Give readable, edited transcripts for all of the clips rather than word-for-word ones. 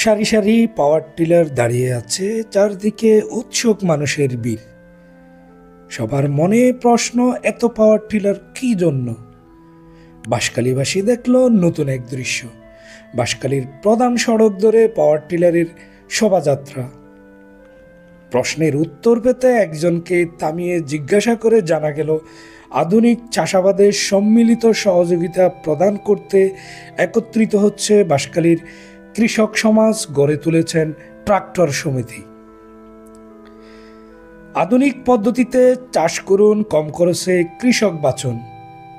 সারি সারি power tiller দাঁড়িয়ে আছে, চারদিকে উৎসুক মানুষের ভিড়। সবার মনে প্রশ্ন, এত পাওয়ার টিলার কি জন্য? বাঁশখালীবাসী দেখল নতুন এক দৃশ্য। বাঁশখালীর প্রধান সড়ক ধরে পাওয়ার টিলারের শোভাযাত্রা। প্রশ্নের উত্তর পেতে একজনকে থামিয়ে জিজ্ঞাসা করে জানা গেল, আধুনিক চাষাবাদের সম্মিলিত সহযোগিতা প্রদান করতে একত্রিত হচ্ছে বাঁশখালীর কৃষক সমাজ, গড়ে তুলেছেন ট্রাক্টর সমিতি। আধুনিক পদ্ধতিতে চাষ করুন, কম খরচে কৃষক বাঁচুন,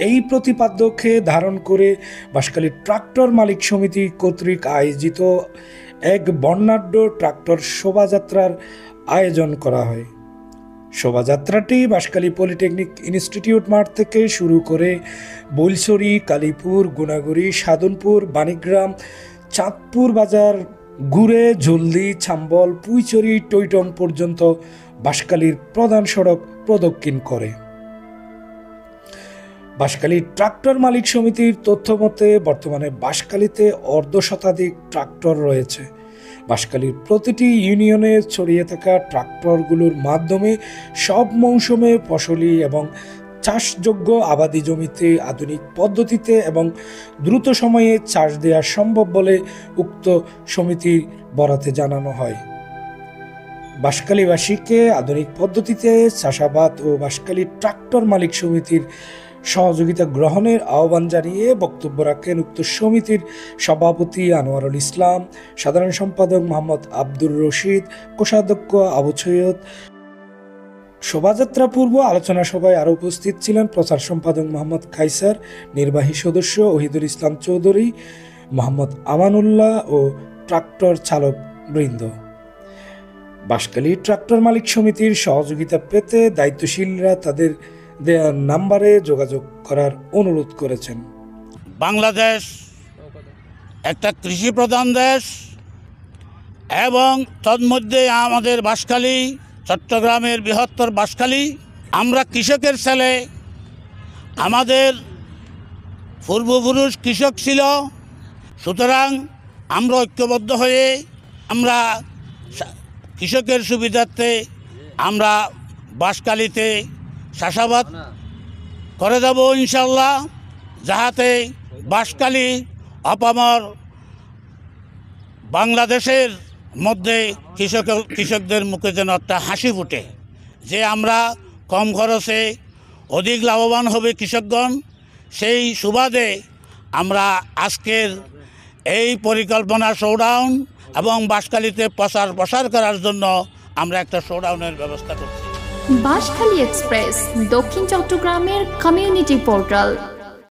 এই প্রতিপাদ্যকে ধারণ করে বাঁশখালীর ট্রাক্টর মালিক সমিতি কর্তৃক আয়োজিত এক বর্ণাঢ্য ট্রাক্টর শোভাযাত্রার আয়োজন করা হয়। শোভাযাত্রাটি বাঁশখালী পলিটেকনিক ইনস্টিটিউট মাঠ থেকে শুরু করে বৈলছড়ি, কালীপুর, গুনাগুড়ি, সাধনপুর, বাণীগ্রাম, চাঁদপুর বাজার ঘুরে জলদি, ছাম্বল, পুইচরি, টৈটম পর্যন্ত বাঁশখালীর প্রধান সড়ক প্রদক্ষিণ করে। বাঁশখালী ট্রাক্টর মালিক সমিতির তথ্য মতে বর্তমানে বাঁশখালীতে অর্ধশতাধিক ট্রাক্টর রয়েছে। বাঁশখালীর প্রতিটি ইউনিয়নে ছড়িয়ে থাকা ট্রাক্টরগুলোর মাধ্যমে সব মৌসুমে ফসলি এবং চাষযোগ্য আবাদি জমিতে আধুনিক পদ্ধতিতে এবং দ্রুত সময়ে চাষ দেওয়া সম্ভব বলে উক্ত সমিতির বরাতে জানানো হয়। বাঁশখালীবাসীকে আধুনিক পদ্ধতিতে চাষাবাদ ও বাঁশখালী ট্রাক্টর মালিক সমিতির সহযোগিতা গ্রহণের আহ্বান জানিয়ে বক্তব্য রাখেন উক্ত সমিতির সভাপতি আনোয়ারুল ইসলাম, সাধারণ সম্পাদক মোহাম্মদ আব্দুর রশিদ, কোষাধ্যক্ষ আবু সৈয়দ। শোভাযাত্রা পূর্ব আলোচনা সভায় আরও উপস্থিত ছিলেন প্রচার সম্পাদক মোহাম্মদ কাইসার, নির্বাহী সদস্য ওহিদুল ইসলাম চৌধুরী, মোহাম্মদ আমানুল্লাহ ও ট্রাক্টর চালক বৃন্দ। বাঁশখালী ট্রাক্টর মালিক সমিতির সহযোগিতা পেতে দায়িত্বশীলরা তাদের দেয়া নাম্বারে যোগাযোগ করার অনুরোধ করেছেন। বাংলাদেশ একটা কৃষি প্রধান দেশ এবং তন্মধ্যে আমাদের বাঁশখালী, চট্টগ্রামের বৃহত্তর বাঁশখালী। আমরা কৃষকের ছেলে, আমাদের পূর্বপুরুষ কৃষক ছিল। সুতরাং আমরা ঐক্যবদ্ধ হয়ে আমরা কৃষকের সুবিধার্থে আমরা বাঁশখালীতে চাষাবাদ করে যাব ইনশাল্লাহ, যাহাতে বাঁশখালী আপামর বাংলাদেশের মধ্যে কৃষকদের মুখে যেন একটা হাসি ফুটে, যে আমরা কম খরচে অধিক লাভবান হবে কৃষকগণ। সেই সুবাদে আমরা আজকের এই পরিকল্পনা শোডাউন এবং বাঁশখালীতে প্রসার করার জন্য আমরা একটা শোডাউনের ব্যবস্থা করছি। বাঁশখালী এক্সপ্রেস, দক্ষিণ চট্টগ্রামের কমিউনিটি পোর্টাল।